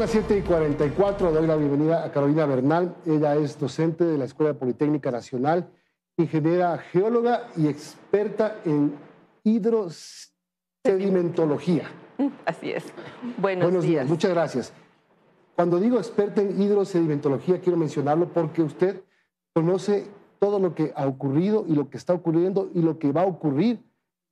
las 7:44, doy la bienvenida a Carolina Bernal. Ella es docente de la Escuela Politécnica Nacional, ingeniera geóloga y experta en hidrosedimentología. Así es. Buenos días. Muchas gracias. Cuando digo experta en hidrosedimentología, quiero mencionarlo porque usted conoce todo lo que ha ocurrido y lo que está ocurriendo y lo que va a ocurrir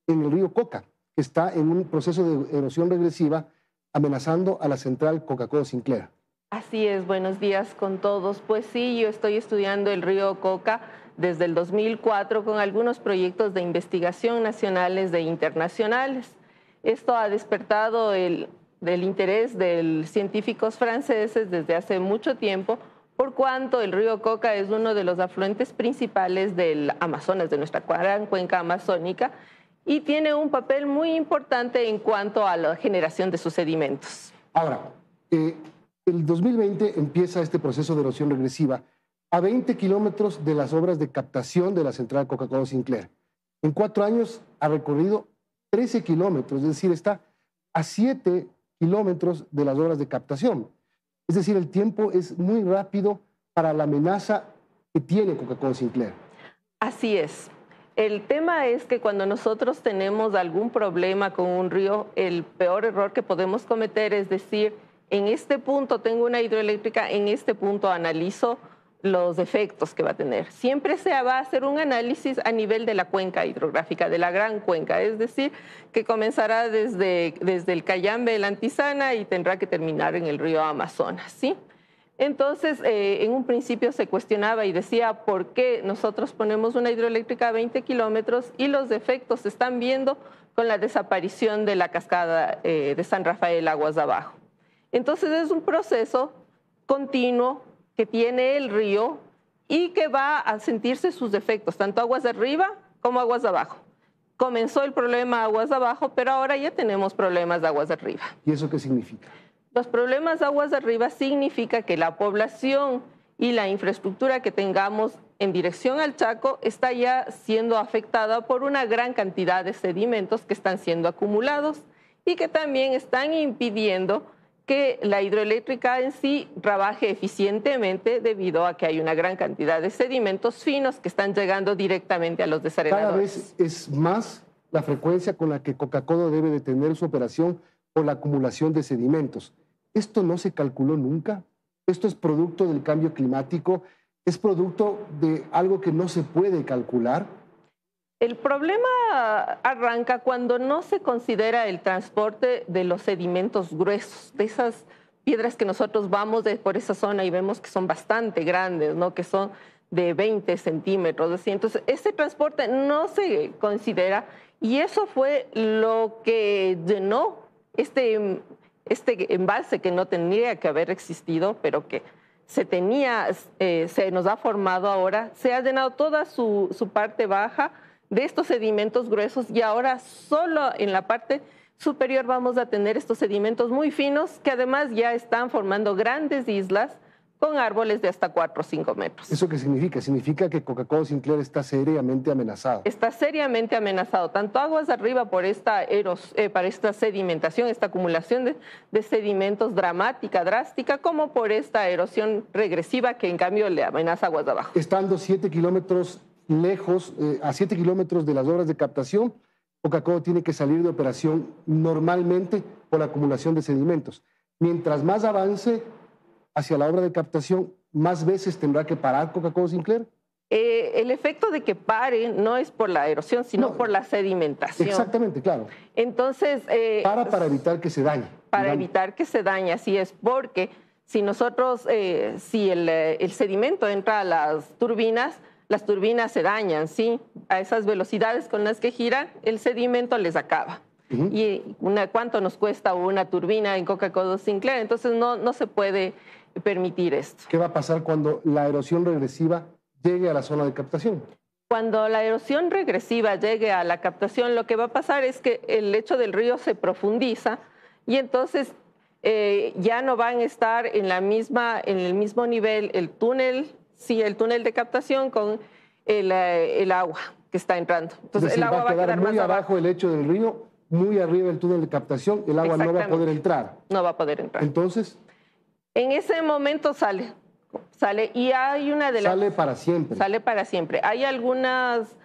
en el río Coca, que está en un proceso de erosión regresiva amenazando a la central Coca-Cola Sinclair. Así es, buenos días con todos. Pues sí, yo estoy estudiando el río Coca desde el 2004 con algunos proyectos de investigación nacionales e internacionales. Esto ha despertado el interés de científicos franceses desde hace mucho tiempo, por cuanto el río Coca es uno de los afluentes principales del Amazonas, de nuestra gran cuenca amazónica, y tiene un papel muy importante en cuanto a la generación de sus sedimentos. Ahora, el 2020 empieza este proceso de erosión regresiva a 20 kilómetros de las obras de captación de la central Coca-Cola Sinclair. En 4 años ha recorrido 13 kilómetros, es decir, está a 7 kilómetros de las obras de captación. Es decir, el tiempo es muy rápido para la amenaza que tiene Coca-Cola Sinclair. Así es. El tema es que cuando nosotros tenemos algún problema con un río, el peor error que podemos cometer es decir, en este punto tengo una hidroeléctrica, en este punto analizo los efectos que va a tener. Siempre se va a hacer un análisis a nivel de la cuenca hidrográfica, de la gran cuenca, es decir, que comenzará desde el Cayambe, el Antizana, y tendrá que terminar en el río Amazonas, ¿sí? Entonces, en un principio se cuestionaba y decía por qué nosotros ponemos una hidroeléctrica a 20 kilómetros y los efectos se están viendo con la desaparición de la cascada de San Rafael Aguas Abajo. Entonces, es un proceso continuo que tiene el río y que va a sentirse sus efectos, tanto aguas de arriba como aguas de abajo. Comenzó el problema aguas de abajo, pero ahora ya tenemos problemas de aguas de arriba. ¿Y eso qué significa? Los problemas de aguas de arriba significa que la población y la infraestructura que tengamos en dirección al Chaco está ya siendo afectada por una gran cantidad de sedimentos que están siendo acumulados y que también están impidiendo que la hidroeléctrica en sí trabaje eficientemente debido a que hay una gran cantidad de sedimentos finos que están llegando directamente a los desarenadores. Cada vez es más la frecuencia con la que Coca-Cola debe detener su operación por la acumulación de sedimentos. ¿Esto no se calculó nunca? ¿Esto es producto del cambio climático? ¿Es producto de algo que no se puede calcular? El problema arranca cuando no se considera el transporte de los sedimentos gruesos, de esas piedras que nosotros vamos por esa zona y vemos que son bastante grandes, ¿no? Que son de 20 centímetros. Así. Entonces, ese transporte no se considera y eso fue lo que llenó este embalse que no tendría que haber existido, pero que se nos ha formado ahora, se ha llenado toda su parte baja de estos sedimentos gruesos y ahora solo en la parte superior vamos a tener estos sedimentos muy finos que además ya están formando grandes islas con árboles de hasta 4 o 5 metros. ¿Eso qué significa? Significa que Coca-Cola Sinclair está seriamente amenazado. Está seriamente amenazado, tanto aguas arriba para esta sedimentación, esta acumulación de sedimentos drástica, como por esta erosión regresiva que en cambio le amenaza aguas de abajo. Estando 7 kilómetros lejos, a 7 kilómetros de las obras de captación, Coca-Cola tiene que salir de operación normalmente por la acumulación de sedimentos. Mientras más avance hacia la obra de captación, más veces tendrá que parar Coca-Cola Sinclair. El efecto de que pare no es por la erosión, sino por la sedimentación. Exactamente, claro. Entonces, para evitar que se dañe. Para evitar que se dañe, así es, porque si nosotros, si el sedimento entra a las turbinas se dañan, ¿sí? A esas velocidades con las que giran, el sedimento les acaba. ¿Y cuánto nos cuesta una turbina en Coca-Cola Sinclair? Entonces no se puede permitir esto. ¿Qué va a pasar cuando la erosión regresiva llegue a la zona de captación? Cuando la erosión regresiva llegue a la captación, lo que va a pasar es que el lecho del río se profundiza y entonces ya no van a estar en el mismo nivel el túnel de captación con el agua que está entrando. Entonces el agua va a quedar muy abajo el lecho del río, muy arriba el túnel de captación, el agua no va a poder entrar. No va a poder entrar. Entonces, En ese momento sale y hay una de las... Sale para siempre. Sale para siempre. Hay algunas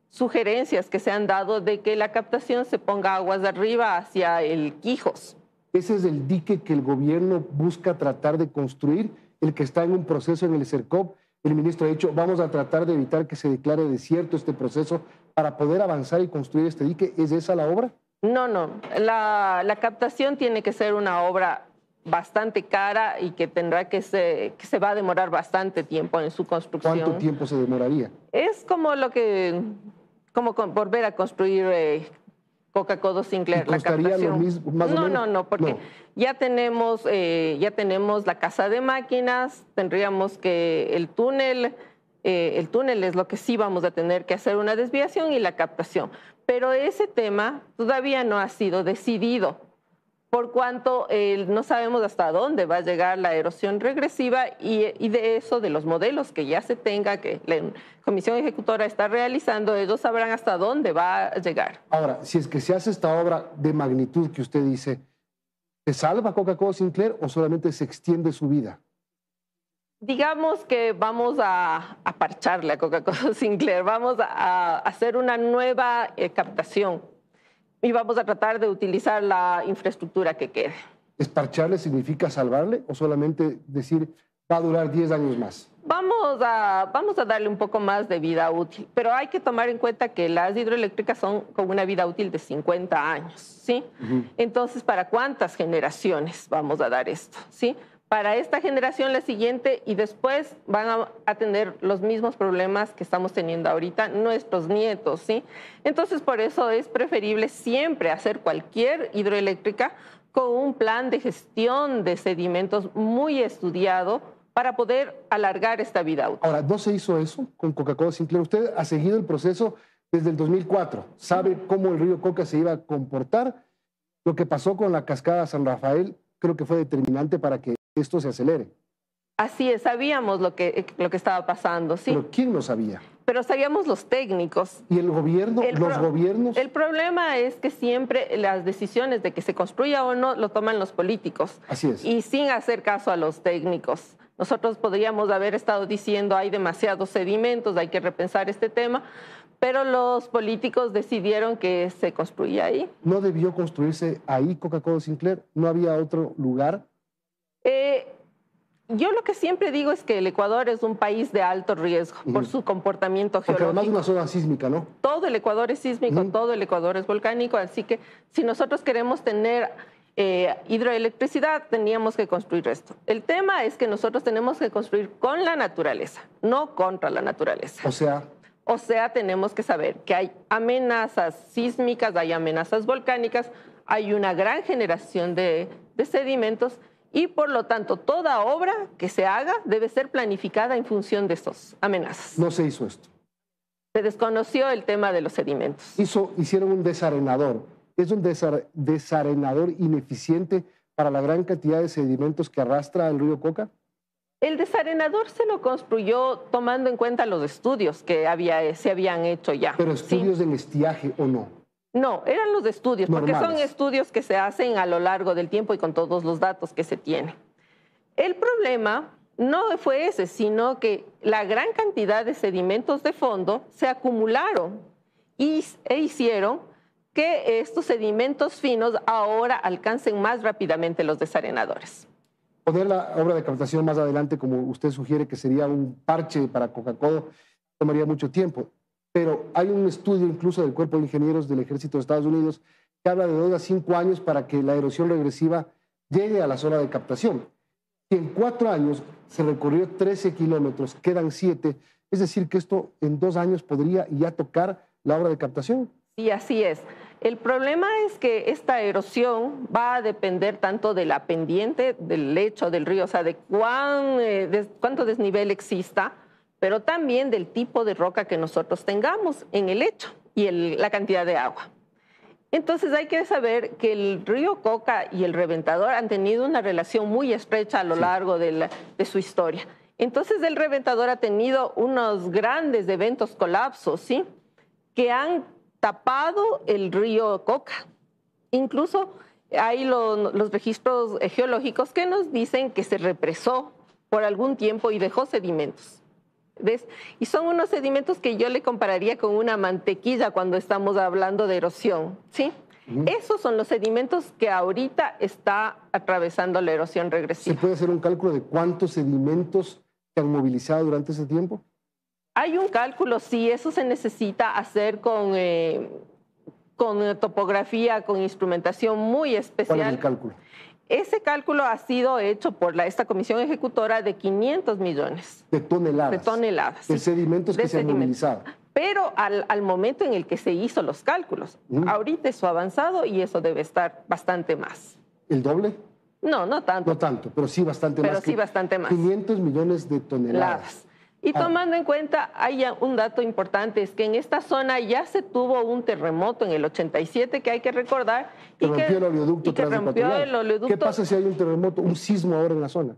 sugerencias que se han dado de que la captación se ponga aguas de arriba hacia el Quijos. Ese es el dique que el gobierno busca tratar de construir, el que está en un proceso en el CERCOP. El ministro ha dicho, vamos a tratar de evitar que se declare desierto este proceso para poder avanzar y construir este dique. ¿Es esa la obra? No. La captación tiene que ser una obra bastante cara y que tendrá que se va a demorar bastante tiempo en su construcción. ¿Cuánto tiempo se demoraría? Es como volver a construir Coca-Cola Sinclair, la captación. Lo mismo, más o menos? No, porque ya tenemos la casa de máquinas, tendríamos que el túnel es lo que sí vamos a tener que hacer una desviación y la captación. Pero ese tema todavía no ha sido decidido, por cuanto no sabemos hasta dónde va a llegar la erosión regresiva y de eso, de los modelos que ya se tenga, que la Comisión Ejecutora está realizando, ellos sabrán hasta dónde va a llegar. Ahora, si es que se hace esta obra de magnitud que usted dice, ¿se salva Coca-Cola Sinclair o solamente se extiende su vida? Digamos que vamos a parcharle a Coca-Cola Sinclair, vamos a hacer una nueva captación. Y vamos a tratar de utilizar la infraestructura que quede. ¿Esparcharle significa salvarle o solamente decir va a durar 10 años más? Vamos a darle un poco más de vida útil, pero hay que tomar en cuenta que las hidroeléctricas son con una vida útil de 50 años, ¿sí? Entonces, ¿para cuántas generaciones vamos a dar esto, sí? Para esta generación, la siguiente, y después van a tener los mismos problemas que estamos teniendo ahorita nuestros nietos, ¿sí? Entonces, por eso es preferible siempre hacer cualquier hidroeléctrica con un plan de gestión de sedimentos muy estudiado para poder alargar esta vida útil. Ahora, ¿no se hizo eso con Coca-Cola Sinclair? Usted ha seguido el proceso desde el 2004. ¿Sabe cómo el río Coca se iba a comportar? Lo que pasó con la cascada San Rafael creo que fue determinante para que esto se acelere. Así es, sabíamos lo que estaba pasando, ¿sí? ¿Pero quién lo sabía? Pero sabíamos los técnicos. ¿Y el gobierno? ¿Los gobiernos? El problema es que siempre las decisiones de que se construya o no lo toman los políticos. Así es. Y sin hacer caso a los técnicos. Nosotros podríamos haber estado diciendo hay demasiados sedimentos, hay que repensar este tema, pero los políticos decidieron que se construía ahí. ¿No debió construirse ahí Coca-Cola Sinclair? ¿No había otro lugar? Yo lo que siempre digo es que el Ecuador es un país de alto riesgo por su comportamiento geológico. Porque además es una zona sísmica, ¿no? Todo el Ecuador es sísmico, todo el Ecuador es volcánico, así que si nosotros queremos tener hidroelectricidad, teníamos que construir esto. El tema es que nosotros tenemos que construir con la naturaleza, no contra la naturaleza. O sea, tenemos que saber que hay amenazas sísmicas, hay amenazas volcánicas, hay una gran generación de sedimentos y por lo tanto toda obra que se haga debe ser planificada en función de estas amenazas. No se hizo esto. Se desconoció el tema de los sedimentos. Hicieron un desarenador. ¿Es un desarenador ineficiente para la gran cantidad de sedimentos que arrastra el río Coca? El desarenador se lo construyó tomando en cuenta los estudios que se habían hecho ya. ¿Pero estudios del estiaje o no? No, eran los estudios, normales, porque son estudios que se hacen a lo largo del tiempo y con todos los datos que se tienen. El problema no fue ese, sino que la gran cantidad de sedimentos de fondo se acumularon e hicieron que estos sedimentos finos ahora alcancen más rápidamente los desarenadores. Poner la obra de captación más adelante, como usted sugiere, que sería un parche para Coca-Cola, tomaría mucho tiempo. Pero hay un estudio incluso del Cuerpo de Ingenieros del Ejército de Estados Unidos que habla de 2 a 5 años para que la erosión regresiva llegue a la zona de captación. Si en 4 años se recorrió 13 kilómetros, quedan 7, es decir, que esto en 2 años podría ya tocar la obra de captación. Sí, así es. El problema es que esta erosión va a depender tanto de la pendiente, del lecho del río, o sea, de cuánto desnivel exista, pero también del tipo de roca que nosotros tengamos en el lecho y la cantidad de agua. Entonces hay que saber que el río Coca y el Reventador han tenido una relación muy estrecha a lo largo de su historia. Entonces el Reventador ha tenido unos grandes eventos colapsos, ¿sí?, que han tapado el río Coca. Incluso hay los registros geológicos que nos dicen que se represó por algún tiempo y dejó sedimentos. ¿Ves? Y son unos sedimentos que yo le compararía con una mantequilla cuando estamos hablando de erosión, ¿sí? Esos son los sedimentos que ahorita está atravesando la erosión regresiva. ¿Se puede hacer un cálculo de cuántos sedimentos se han movilizado durante ese tiempo? Hay un cálculo, sí, eso se necesita hacer con topografía, con instrumentación muy especial. ¿Cuál es el cálculo? Ese cálculo ha sido hecho por esta comisión ejecutora de 500 millones. De toneladas. De toneladas. De sedimentos que se han movilizado. Pero al momento en el que se hizo los cálculos, ahorita eso ha avanzado y eso debe estar bastante más. ¿El doble? No, no tanto. No tanto, pero sí bastante más. Pero sí bastante más. 500 millones de toneladas. Y tomando en cuenta, hay un dato importante, es que en esta zona ya se tuvo un terremoto en el 87, que hay que recordar. Que rompió el oleoducto transversal. ¿Qué pasa si hay un terremoto, un sismo ahora en la zona?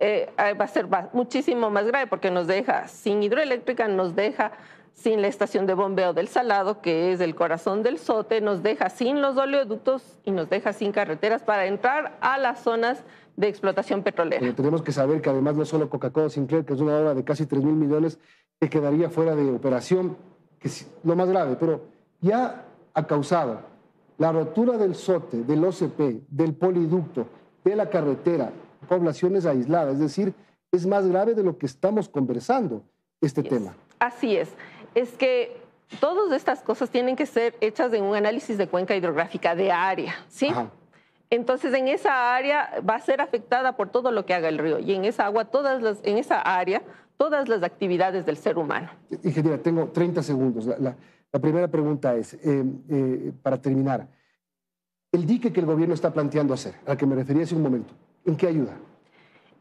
Va a ser muchísimo más grave porque nos deja sin hidroeléctrica, nos deja sin la estación de bombeo del Salado, que es el corazón del Sote, nos deja sin los oleoductos y nos deja sin carreteras para entrar a las zonas de explotación petrolera. Pero tenemos que saber que además no es solo Coca-Cola Sinclair, que es una obra de casi 3.000 millones que quedaría fuera de operación, que es lo más grave, pero ya ha causado la rotura del Sote, del OCP, del poliducto, de la carretera, poblaciones aisladas, es decir, es más grave de lo que estamos conversando este tema. Así es que todas estas cosas tienen que ser hechas en un análisis de cuenca hidrográfica de área, ¿sí? Ajá. Entonces, en esa área va a ser afectada por todo lo que haga el río y en esa agua, en esa área, todas las actividades del ser humano. Ingeniera, tengo 30 segundos. La primera pregunta es, para terminar, el dique que el gobierno está planteando hacer, al que me refería hace un momento, ¿en qué ayuda?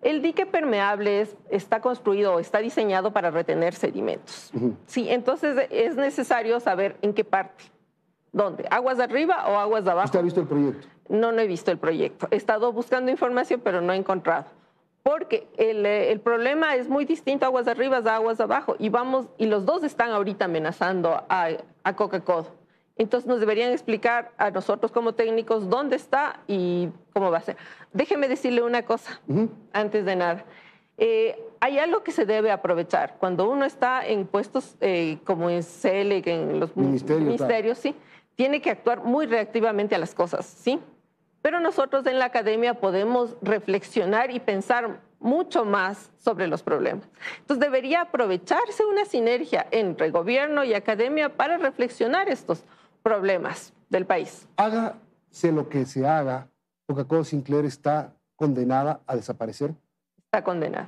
El dique permeable está construido o está diseñado para retener sedimentos. Sí, entonces es necesario saber en qué parte. ¿Dónde? ¿Aguas de arriba o aguas de abajo? ¿Usted ha visto el proyecto? No he visto el proyecto. He estado buscando información, pero no he encontrado. Porque el problema es muy distinto a aguas de arriba a aguas de abajo. Y los dos están ahorita amenazando a Coca-Cola. Entonces nos deberían explicar a nosotros como técnicos dónde está y cómo va a ser. Déjeme decirle una cosa, antes de nada. Hay algo que se debe aprovechar. Cuando uno está en puestos como en CELEC, en los ministerios, sí, tiene que actuar muy reactivamente a las cosas, ¿sí? Pero nosotros en la academia podemos reflexionar y pensar mucho más sobre los problemas. Entonces debería aprovecharse una sinergia entre gobierno y academia para reflexionar estos problemas del país. Hágase lo que se haga, Coca-Cola Sinclair está condenada a desaparecer. Está condenada.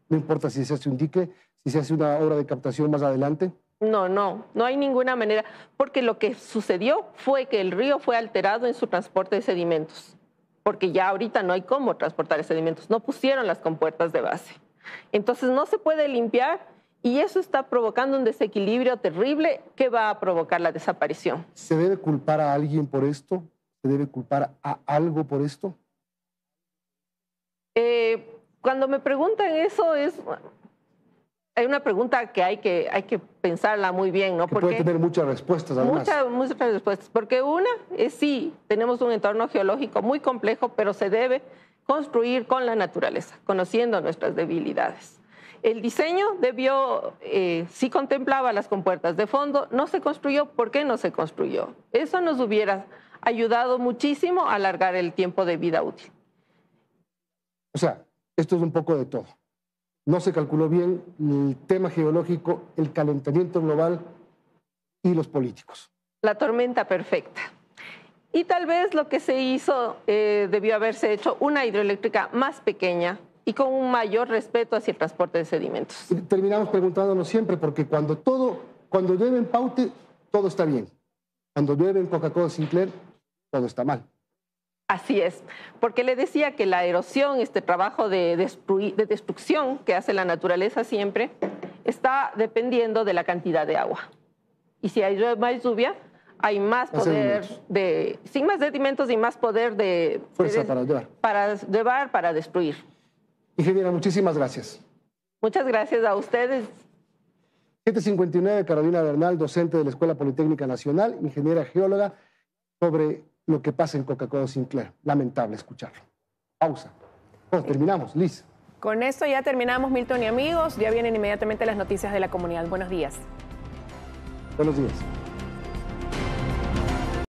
No importa si se hace un dique, si se hace una obra de captación más adelante. No hay ninguna manera, porque lo que sucedió fue que el río fue alterado en su transporte de sedimentos, porque ya ahorita no hay cómo transportar sedimentos, no pusieron las compuertas de base. Entonces no se puede limpiar y eso está provocando un desequilibrio terrible que va a provocar la desaparición. ¿Se debe culpar a alguien por esto? ¿Se debe culpar a algo por esto? Cuando me preguntan eso hay una pregunta que hay que pensarla muy bien, ¿no? Porque puede tener muchas respuestas, además. Muchas respuestas. Porque una es sí, tenemos un entorno geológico muy complejo, pero se debe construir con la naturaleza, conociendo nuestras debilidades. El diseño sí contemplaba las compuertas de fondo, no se construyó. ¿Por qué no se construyó? Eso nos hubiera ayudado muchísimo a alargar el tiempo de vida útil. O sea, esto es un poco de todo. No se calculó bien el tema geológico, el calentamiento global y los políticos. La tormenta perfecta. Y tal vez lo que se hizo debió haberse hecho una hidroeléctrica más pequeña y con un mayor respeto hacia el transporte de sedimentos. Terminamos preguntándonos siempre, porque cuando llueve en Paute, todo está bien. Cuando llueve en Coca-Cola Sinclair, todo está mal. Así es, porque le decía que la erosión, este trabajo de destrucción que hace la naturaleza siempre, está dependiendo de la cantidad de agua. Y si hay más lluvia, hay más poder sin más sedimentos y más poder de fuerza para destruir. Ingeniera, muchísimas gracias. Muchas gracias a ustedes. 7:59, Carolina Bernal, docente de la Escuela Politécnica Nacional, ingeniera geóloga, sobre lo que pasa en Coca-Cola Sinclair. Lamentable escucharlo. Pausa. Bueno, terminamos, Liz. Con esto ya terminamos, Milton y amigos. Ya vienen inmediatamente las noticias de la comunidad. Buenos días. Buenos días.